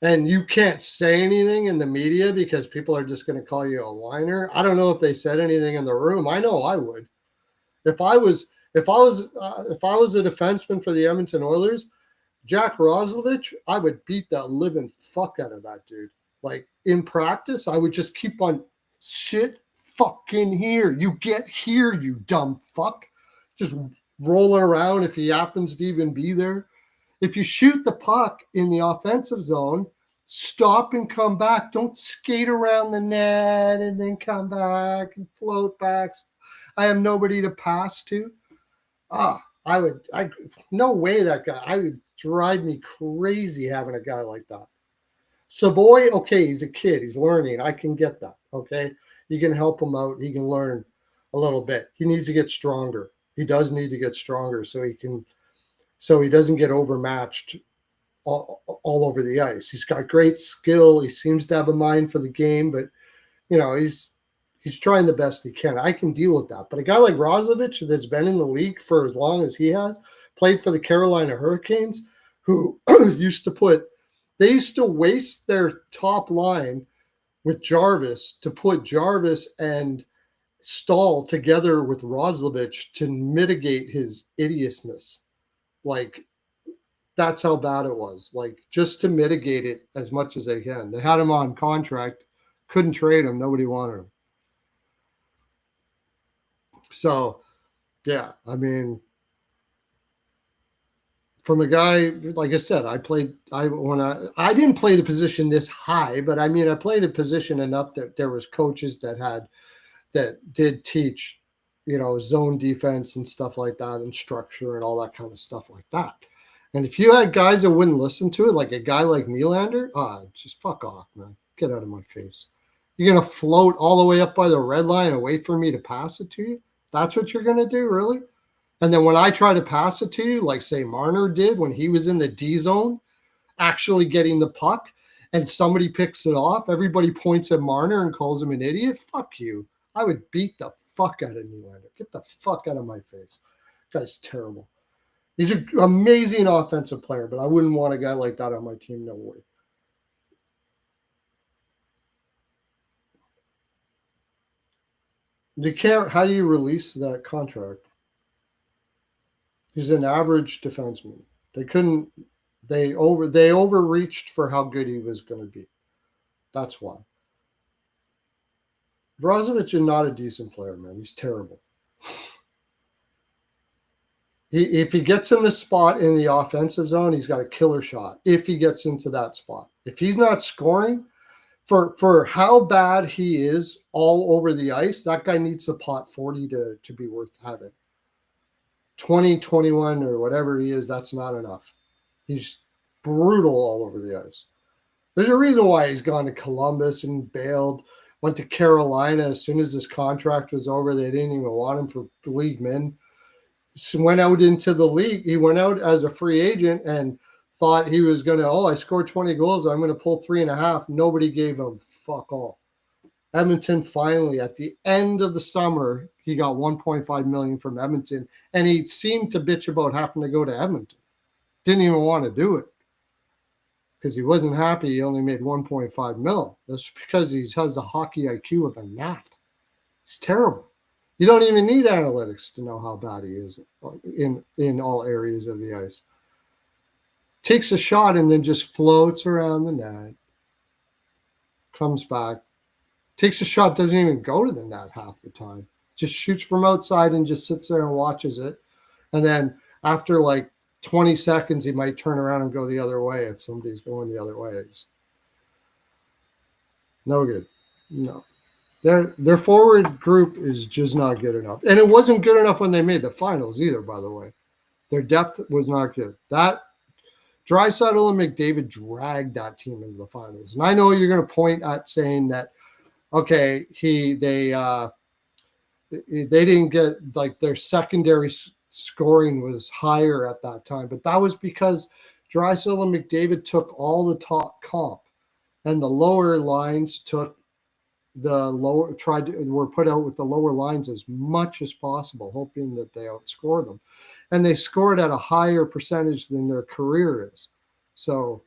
And you can't say anything in the media because people are just going to call you a whiner. I don't know if they said anything in the room. I know I would. If I was a defenseman for the Edmonton Oilers, Jack Roslovic, I would beat the living fuck out of that dude. Like in practice, I would just keep on shit fucking here. You get here, you dumb fuck. Just rolling around if he happens to even be there. If you shoot the puck in the offensive zone, stop and come back. Don't skate around the net and then come back and float back. I have nobody to pass to. No way that guy. I would drive me crazy having a guy like that. Savoy, okay, he's a kid. He's learning. I can get that. Okay. You can help him out. He can learn a little bit. He needs to get stronger. He does need to get stronger so he doesn't get overmatched all over the ice. He's got great skill. He seems to have a mind for the game, but he's trying the best he can. I can deal with that. But a guy like Roslovic that's been in the league for as long as he has, played for the Carolina Hurricanes, who used to waste their top line with Jarvis to put Jarvis and Stahl together with Roslovic to mitigate his idiousness. Like, that's how bad it was. Like, just to mitigate it as much as they can. They had him on contract, couldn't trade him. Nobody wanted him. So, yeah, from a guy, like I said, I didn't play the position this high, but I played a position enough that there was coaches that did teach, zone defense and stuff like that and structure and all that kind of stuff like that. And if you had guys that wouldn't listen to it, like a guy like Nylander, just fuck off, man. Get out of my face. You're going to float all the way up by the red line and wait for me to pass it to you? That's what you're going to do, really? And then when I try to pass it to you, like say Marner did when he was in the D zone, actually getting the puck, and somebody picks it off, everybody points at Marner and calls him an idiot. Fuck you. I would beat the fuck out of Nylander. Get the fuck out of my face. Guy's terrible. He's an amazing offensive player, but I wouldn't want a guy like that on my team. No way. How do you release that contract? He's an average defenseman. They overreached for how good he was going to be. That's why. Brozovic is not a decent player, man. He's terrible. If he gets in the spot in the offensive zone, he's got a killer shot. If he gets into that spot, if he's not scoring, for how bad he is all over the ice, that guy needs a pot 40 to be worth having. 20, 21, or whatever he is, that's not enough. He's brutal all over the ice. There's a reason why he's gone to Columbus and bailed, went to Carolina as soon as his contract was over. They didn't even want him for league min. Went out into the league. He went out as a free agent and thought he was going to, I scored 20 goals. I'm going to pull 3.5. Nobody gave him fuck all. Edmonton finally, at the end of the summer, he got $1.5 million from Edmonton, and he seemed to bitch about having to go to Edmonton. Didn't even want to do it because he wasn't happy. He only made $1.5 million. That's because he has the hockey IQ of a gnat. He's terrible. You don't even need analytics to know how bad he is in all areas of the ice. Takes a shot and then just floats around the net. Comes back. Takes a shot, doesn't even go to the net half the time. Just shoots from outside and just sits there and watches it. And then after like 20 seconds, he might turn around and go the other way if somebody's going the other way. It's no good. No. Their forward group is just not good enough. And it wasn't good enough when they made the finals either, by the way. Their depth was not good. That Draisaitl and McDavid dragged that team into the finals. And I know you're going to point at saying that, okay, they didn't get, like, their secondary scoring was higher at that time. But that was because Draisaitl and McDavid took all the top comp. And the lower lines took were put out with the lower lines as much as possible, hoping that they outscore them. And they scored at a higher percentage than their career is. So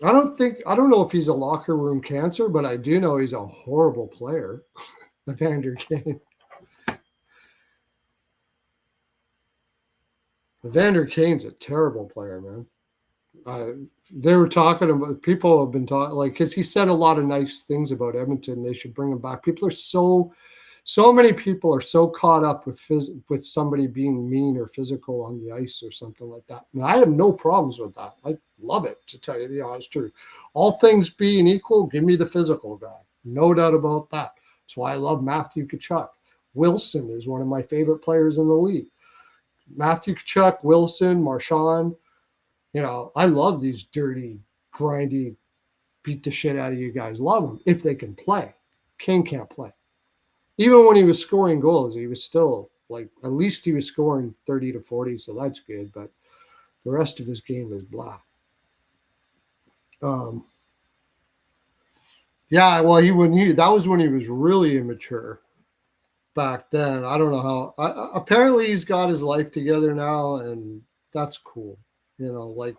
I don't know if he's a locker room cancer, but I do know he's a horrible player. Evander Kane. Evander Kane's a terrible player, man. They were talking about, people have been talking, like, because he said a lot of nice things about Edmonton. They should bring him back. People are so many people are so caught up with somebody being mean or physical on the ice or something like that. And I have no problems with that. I love it, to tell you the honest truth. All things being equal, give me the physical guy. No doubt about that. That's why I love Matthew Tkachuk. Wilson is one of my favorite players in the league. Matthew Tkachuk, Wilson, Marchand. You know, I love these dirty, grindy, beat the shit out of you guys. Love them if they can play. Kane can't play. Even when he was scoring goals, he was still, like, at least he was scoring 30 to 40, so that's good. But the rest of his game is blah. Yeah, well, that was when he was really immature back then. I don't know how. Apparently, he's got his life together now, and that's cool. You know, like,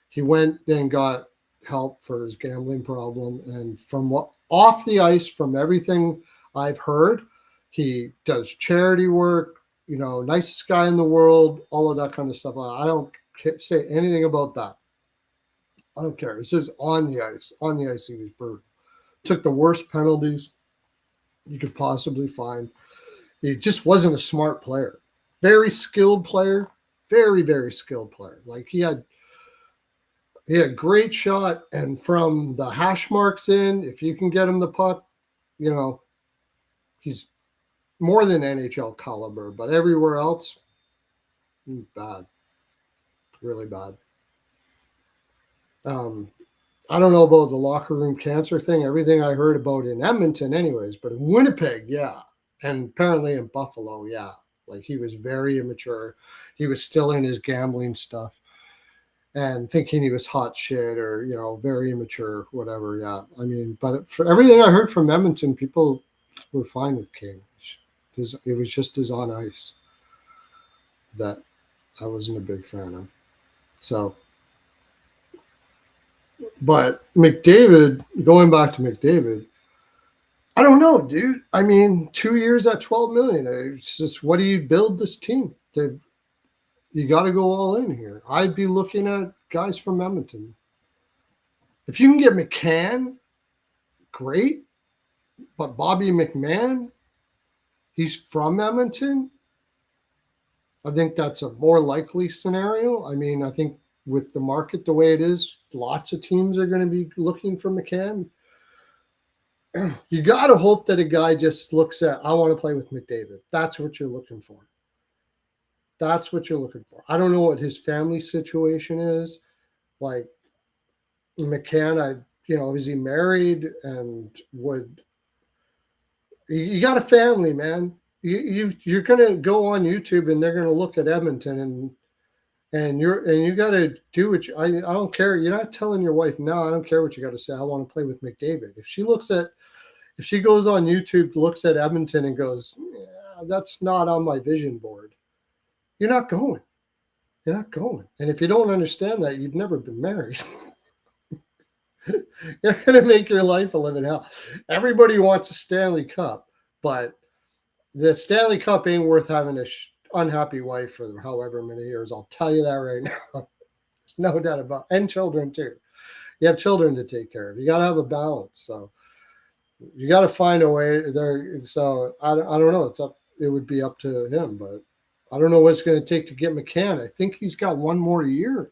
he went and got help for his gambling problem. And from off the ice, from everything I've heard, he does charity work, you know, nicest guy in the world, all of that kind of stuff. I don't say anything about that. I don't care. It's just on the ice. On the ice, he was brutal. Took the worst penalties you could possibly find. He just wasn't a smart player. Very skilled player. Very, very skilled player. Like, he had great shot, and from the hash marks in, if you can get him the puck, you know, he's more than NHL caliber. But everywhere else, bad. Really bad. I don't know about the locker room cancer thing. Everything I heard about in Edmonton anyways, but in Winnipeg, yeah. And apparently in Buffalo, yeah. Like, he was very immature. He was still in his gambling stuff and thinking he was hot shit, or, you know, very immature, whatever. Yeah. I mean, but for everything I heard from Edmonton, people were fine with King. It was just his on ice that I wasn't a big fan of. So, but McDavid, going back to McDavid, I don't know, dude. I mean, 2 years at $12 million. It's just, what do you build this team? You got to go all in here. I'd be looking at guys from Edmonton. If you can get McCann, great. But Bobby McMahon, he's from Edmonton, I think that's a more likely scenario. I mean, I think with the market the way it is, lots of teams are going to be looking for McCann. You got to hope that a guy just looks at, I want to play with McDavid. That's what you're looking for. That's what you're looking for. I don't know what his family situation is. Like McCann, is he married and would you got a family, man. You're gonna go on YouTube and they're gonna look at Edmonton and you got to do what I don't care. You're not telling your wife, no, I don't care what you got to say. I want to play with McDavid. If she goes on YouTube, looks at Edmonton and goes, yeah, that's not on my vision board, you're not going. You're not going. And if you don't understand that, you've never been married. You're going to make your life a living hell. Everybody wants a Stanley Cup, but the Stanley Cup ain't worth having a unhappy wife for however many years. I'll tell you that right now. No doubt about it. And children too. You have children to take care of. You got to have a balance. So you got to find a way there. So I don't know. It would be up to him, but I don't know what it's going to take to get McCann. I think he's got one more year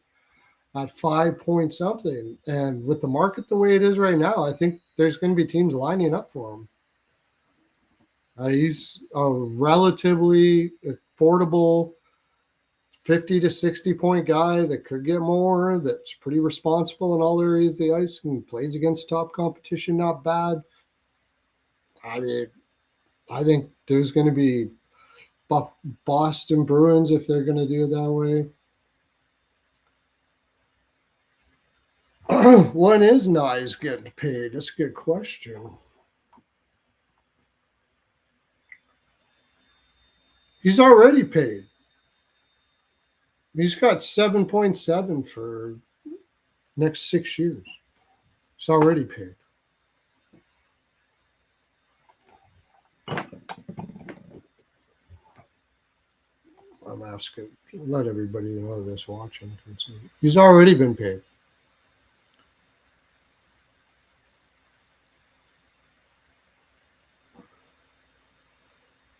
at 5 point something. And with the market the way it is right now, I think there's going to be teams lining up for him. He's a relatively affordable 50 to 60 point guy that could get more, that's pretty responsible in all areas of the ice and plays against top competition, not bad. I mean, I think there's going to be Boston Bruins if they're going to do it that way. When is Knies getting paid? That's a good question. He's already paid. He's got 7.7 for next 6 years. It's already paid. I'm asking, let everybody know this watching. He's already been paid.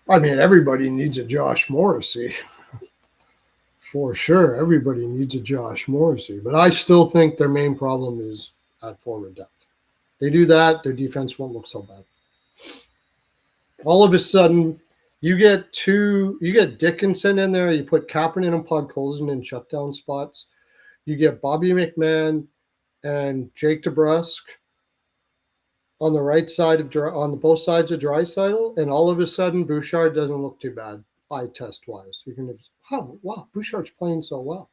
I mean, everybody needs a Josh Morrissey. For sure, everybody needs a Josh Morrissey. But I still think their main problem is at forward depth. They do that, their defense won't look so bad. All of a sudden, you get Dickinson in there, you put Kapanen and Podkolzin in shutdown spots. You get Bobby McMahon and Jake DeBrusk on the right side on the both sides of Draisaitl, and all of a sudden Bouchard doesn't look too bad eye test wise. You're gonna, oh wow, Bouchard's playing so well.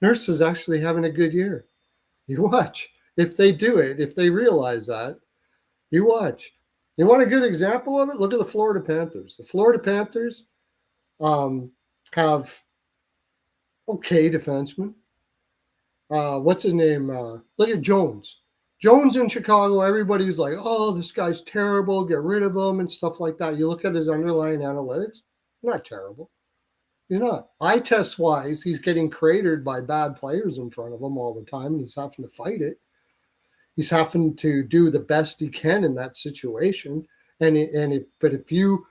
Nurse is actually having a good year. You watch. If they do it, if they realize that, you watch. You want a good example of it? Look at the Florida Panthers. The Florida Panthers have okay defensemen. What's his name? Look at Jones. Jones in Chicago, everybody's like, oh, this guy's terrible, get rid of him and stuff like that. You look at his underlying analytics, not terrible. He's not. Eye test wise, he's getting cratered by bad players in front of him all the time, and he's having to fight it. He's having to do the best he can in that situation. But if you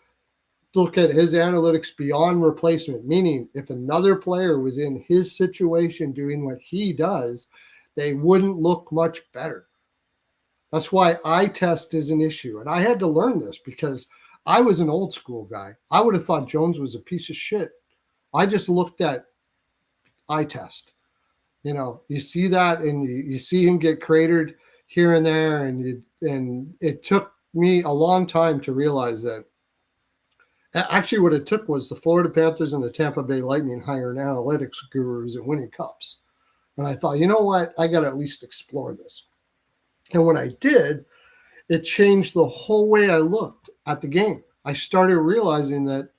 look at his analytics beyond replacement, meaning if another player was in his situation doing what he does, they wouldn't look much better. That's why eye test is an issue. And I had to learn this because I was an old school guy. I would have thought Jones was a piece of shit. I just looked at eye test. You see that and you see him get cratered here and there. And it took me a long time to realize that. Actually, what it took was the Florida Panthers and the Tampa Bay Lightning hiring analytics gurus and winning cups. And I thought, you know what? I got to at least explore this. And when I did, it changed the whole way I looked at the game. I started realizing that,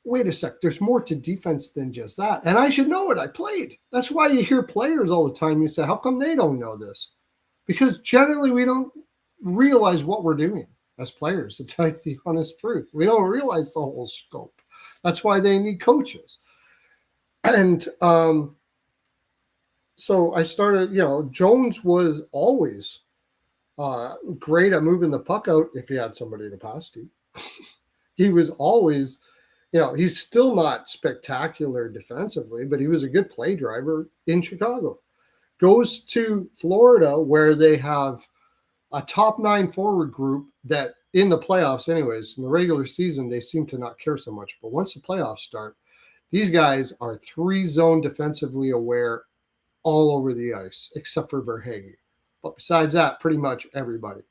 wait a sec, there's more to defense than just that. And I should know it. I played. That's why you hear players all the time. You say, how come they don't know this? Because generally we don't realize what we're doing as players, to tell you the honest truth. We don't realize the whole scope. That's why they need coaches. And so I started, Jones was always great at moving the puck out if he had somebody to pass to. He was always, he's still not spectacular defensively, but he was a good play driver in Chicago. Goes to Florida where they have a top 9 forward group that in the playoffs, anyways, in the regular season, they seem to not care so much. But once the playoffs start, these guys are 3-zone defensively aware all over the ice, except for Verhaeghe. But besides that, pretty much everybody.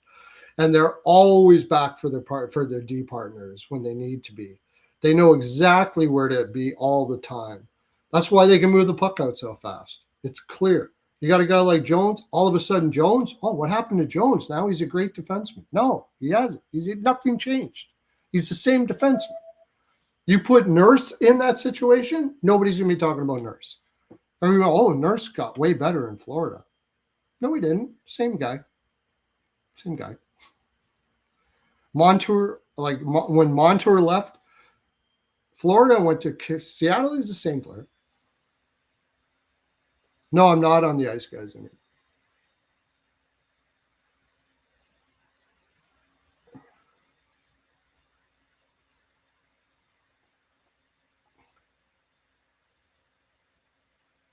And they're always back for their D partners when they need to be. They know exactly where to be all the time. That's why they can move the puck out so fast. It's clear. You got a guy like Jones, all of a sudden Jones, oh, what happened to Jones? Now he's a great defenseman. No, he hasn't. Nothing changed. He's the same defenseman. You put Nurse in that situation, nobody's going to be talking about Nurse. Everyone, oh, Nurse got way better in Florida. No, he didn't. Same guy. Montour, when Montour left, Florida went to Seattle, he's the same player. No, I'm not on the ice, guys, anymore.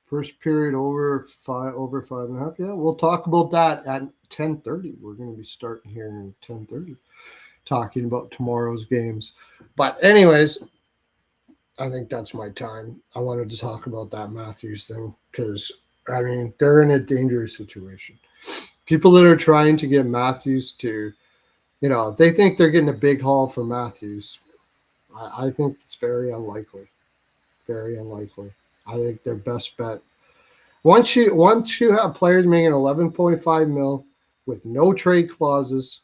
First period over 5.5. Yeah, we'll talk about that at 10:30. We're going to be starting here in 10:30, talking about tomorrow's games. But anyways, I think that's my time. I wanted to talk about that Matthews thing because, I mean, they're in a dangerous situation. People that are trying to get Matthews to, they think they're getting a big haul for Matthews. I think it's very unlikely. Very unlikely. I think their best bet. Once you have players making 11.5 mil with no trade clauses,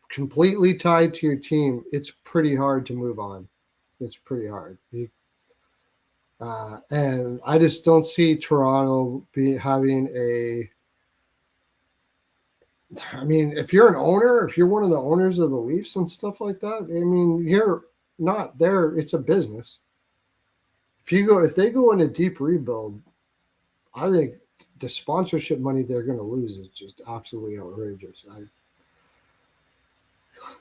completely tied to your team, it's pretty hard to move on. It's pretty hard. And I just don't see Toronto having a. I mean, if you're an owner, if you're one of the owners of the Leafs and stuff like that, I mean, you're not there. It's a business. If they go in a deep rebuild, I think the sponsorship money they're going to lose is just absolutely outrageous.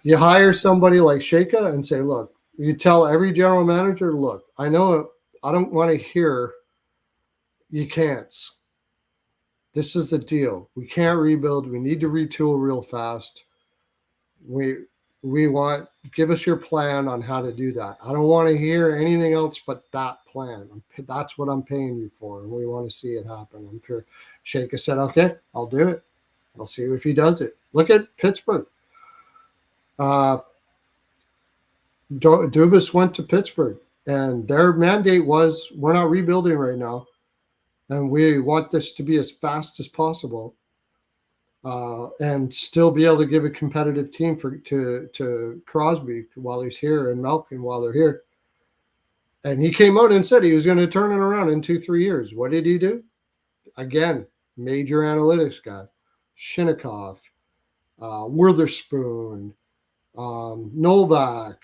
You hire somebody like Shaka and say, look, you tell every general manager, look, I know I don't want to hear you can't. This is the deal. We can't rebuild. We need to retool real fast. We give us your plan on how to do that. I don't want to hear anything else but that plan. That's what I'm paying you for, and we want to see it happen. I'm sure Shaka said, okay, I'll do it. I'll see if he does it. Look at Pittsburgh. Dubas went to Pittsburgh, and their mandate was, we're not rebuilding right now, and we want this to be as fast as possible. And still be able to give a competitive team to Crosby while he's here and Malkin while they're here. And he came out and said he was going to turn it around in 2-3 years. What did he do? Again, major analytics guy, Shinnikov, Witherspoon, Novak.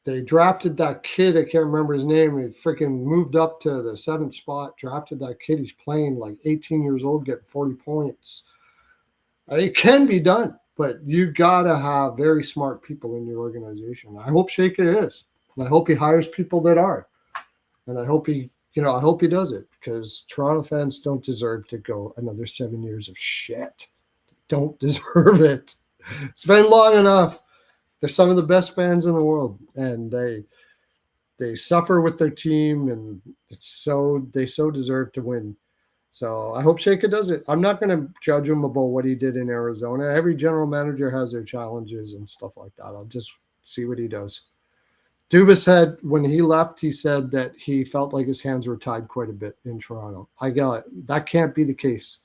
They drafted that kid. I can't remember his name. He freaking moved up to the 7th spot, drafted that kid. He's playing like 18 years old, getting 40 points. It can be done, but you got to have very smart people in your organization. I hope Shaka is. And I hope he hires people that are. And I hope he does it, because Toronto fans don't deserve to go another 7 years of shit. They don't deserve it. It's been long enough. They're some of the best fans in the world, and they suffer with their team, and they so deserve to win. So I hope Shaka does it. I'm not going to judge him about what he did in Arizona. Every general manager has their challenges and stuff like that. I'll just see what he does. Dubas said when he left, he said that he felt like his hands were tied quite a bit in Toronto. I got it. That can't be the case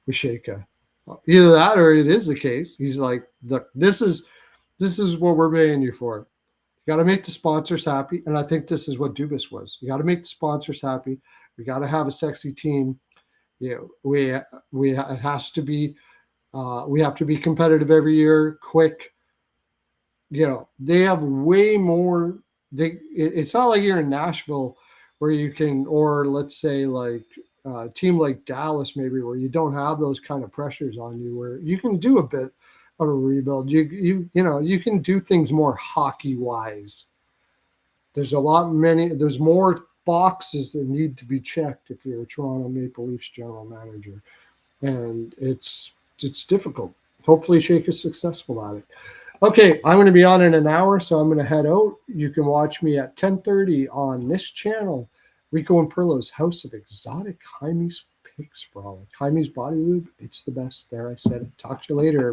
with Shaka. Either that or it is the case. He's like, look, this is what we're paying you for. You got to make the sponsors happy. And I think this is what Dubas was. You got to make the sponsors happy. We got to have a sexy team. We have to be competitive every year, quick. They have way more. It's not like you're in Nashville where you can, or let's say like a team like Dallas maybe, where you don't have those kind of pressures on you, where you can do a bit of a rebuild. You can do things more hockey wise. There's there's more boxes that need to be checked if you're a Toronto Maple Leafs general manager, and it's difficult. Hopefully, Shake is successful at it. Okay, I'm going to be on in an hour, so I'm going to head out. You can watch me at 10:30 on this channel, Rico and Perlo's House of Exotic Jaime's Picks Frolic. Jaime's Body Lube, it's the best. There, I said it. Talk to you later.